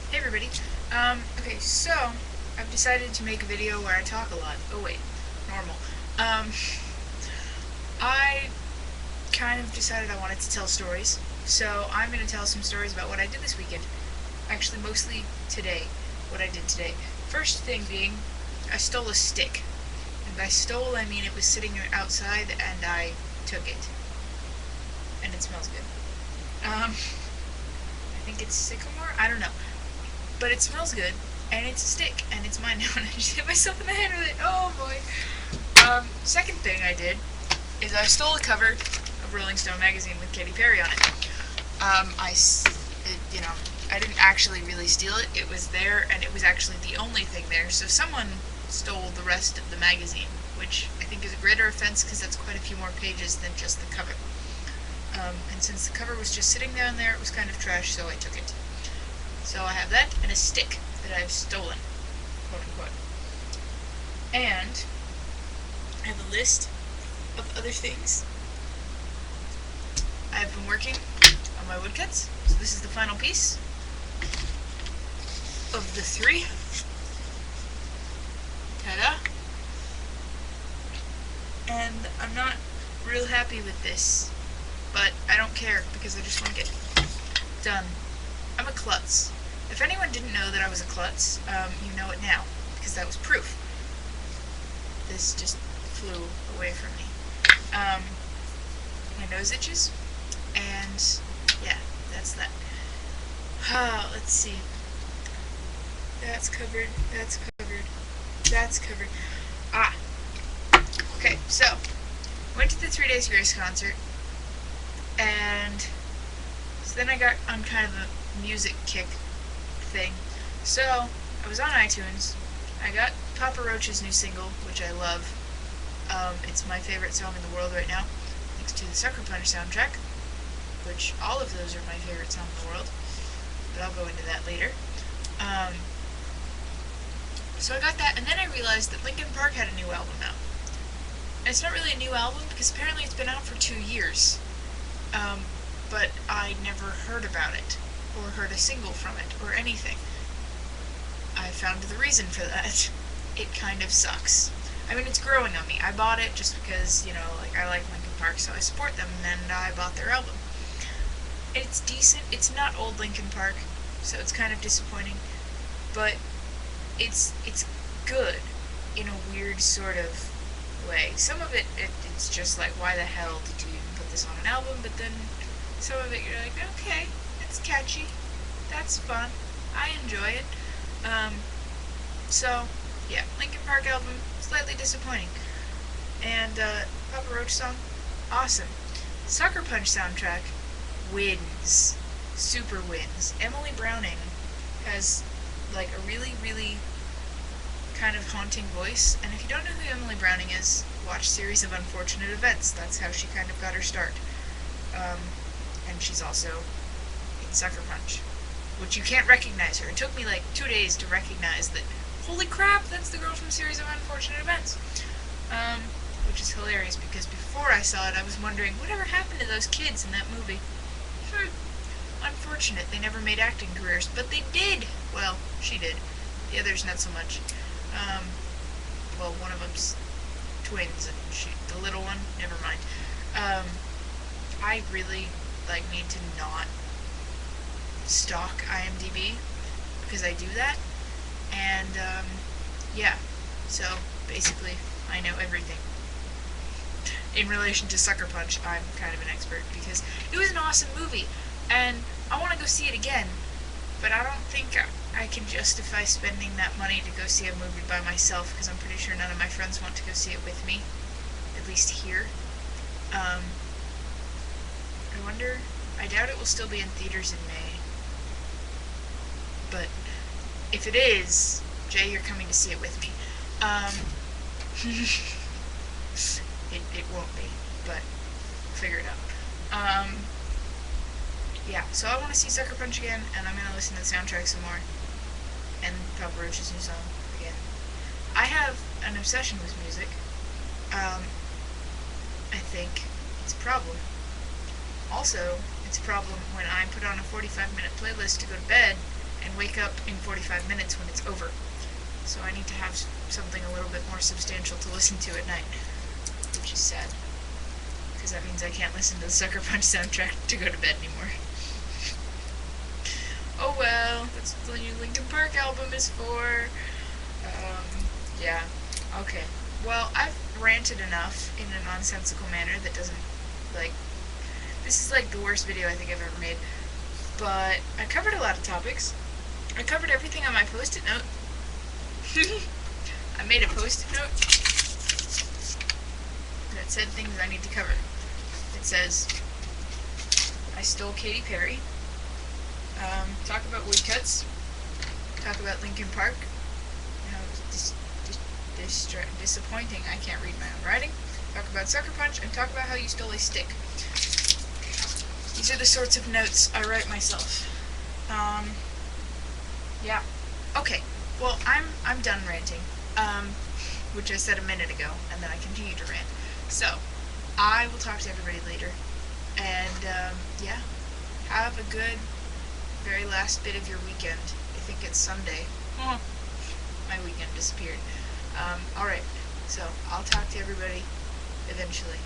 Hey everybody. Okay, so I've decided to make a video where I talk a lot. Oh wait, normal. Um, I kind of decided I wanted to tell stories, so I'm going to tell some stories about what I did this weekend. Actually, mostly today, what I did today. First thing being, I stole a stick. And by stole, I mean it was sitting outside and I took it. And it smells good. I think it's sycamore? I don't know. But it smells good, and it's a stick, and it's mine now, and I just hit myself in the head with it. Oh boy. Second thing I did is I stole a cover of Rolling Stone magazine with Katy Perry on it. I didn't actually really steal it. It was there, and it was actually the only thing there. So someone stole the rest of the magazine, which I think is a greater offense because that's quite a few more pages than just the cover. And since the cover was just sitting down there, it was kind of trash, so I took it. So I have that and a stick that I've stolen, quote unquote. And I have a list of other things. I've been working on my woodcuts, so this is the final piece of the 3. Ta-da! And I'm not real happy with this, but I don't care because I just want to get done. I'm a klutz. If anyone didn't know that I was a klutz, you know it now, because that was proof. This just flew away from me. My nose itches, and yeah, that's that. Let's see. That's covered, that's covered, that's covered. Okay, so, went to the 3 Days Grace concert, and so then I got on kind of a music kick thing. So, I was on iTunes, I got Papa Roach's new single, which I love. It's my favorite song in the world right now, thanks to the Sucker Punch soundtrack, which all of those are my favorite song in the world, but I'll go into that later. So I got that, and then I realized that Linkin Park had a new album out. And it's not really a new album, because apparently it's been out for 2 years. But I never heard about it, or heard a single from it, or anything. I found the reason for that. It kind of sucks. I mean, it's growing on me. I bought it just because, I like Linkin Park, so I support them, and I bought their album. It's decent. It's not old Linkin Park, so it's kind of disappointing. But it's good in a weird sort of way. Some of it's just like, why the hell did you even put this on an album? But then some of it you're like, okay, it's catchy, that's fun, I enjoy it. So yeah, Linkin Park album, slightly disappointing. And Papa Roach song, awesome. Sucker Punch soundtrack wins, super wins. Emily Browning has like a really, really kind of haunting voice, and if you don't know who Emily Browning is, watch Series of Unfortunate Events. That's how she kind of got her start. And she's also in Sucker Punch, which you can't recognize her. It took me like 2 days to recognize that, holy crap, that's the girl from Series of Unfortunate Events. Which is hilarious, because before I saw it, I was wondering, whatever happened to those kids in that movie? Unfortunate, they never made acting careers, but they did! Well, she did. The others not so much. Well, one of them's twins, and the little one, never mind. I really, need to not stalk IMDb, because I do that, and, yeah, so, basically, I know everything. In relation to Sucker Punch, I'm kind of an expert, because it was an awesome movie, and I want to go see it again, but I don't think I can justify spending that money to go see a movie by myself, because I'm pretty sure none of my friends want to go see it with me, at least here. I doubt it will still be in theaters in May, but if it is, Jay, you're coming to see it with me. It won't be, but figure it out. Yeah, so I want to see Sucker Punch again, and I'm going to listen to the soundtrack some more, and Papa Roach's new song again. I have an obsession with music. I think it's a problem. Also, it's a problem when I put on a 45-minute playlist to go to bed, and wake up in 45 minutes when it's over. So I need to have something a little bit more substantial to listen to at night, which is sad, because that means I can't listen to the Sucker Punch soundtrack to go to bed anymore. Oh well, that's what the new Linkin Park album is for. Yeah, okay. Well, I've ranted enough in a nonsensical manner that doesn't, like, this is like the worst video I think I've ever made. But I covered a lot of topics. I covered everything on my post-it note. I made a post-it note that said things I need to cover. It says, I stole Katy Perry. Talk about woodcuts. Talk about Linkin Park. How disappointing I can't read my own writing. Talk about Sucker Punch, and talk about how you stole a stick. These are the sorts of notes I write myself. Yeah. Okay. Well, I'm done ranting. Which I said a minute ago, and then I continue to rant. So, I will talk to everybody later. And, yeah. Have a good, very last bit of your weekend. I think it's Sunday. My weekend disappeared. Alright. So, I'll talk to everybody eventually.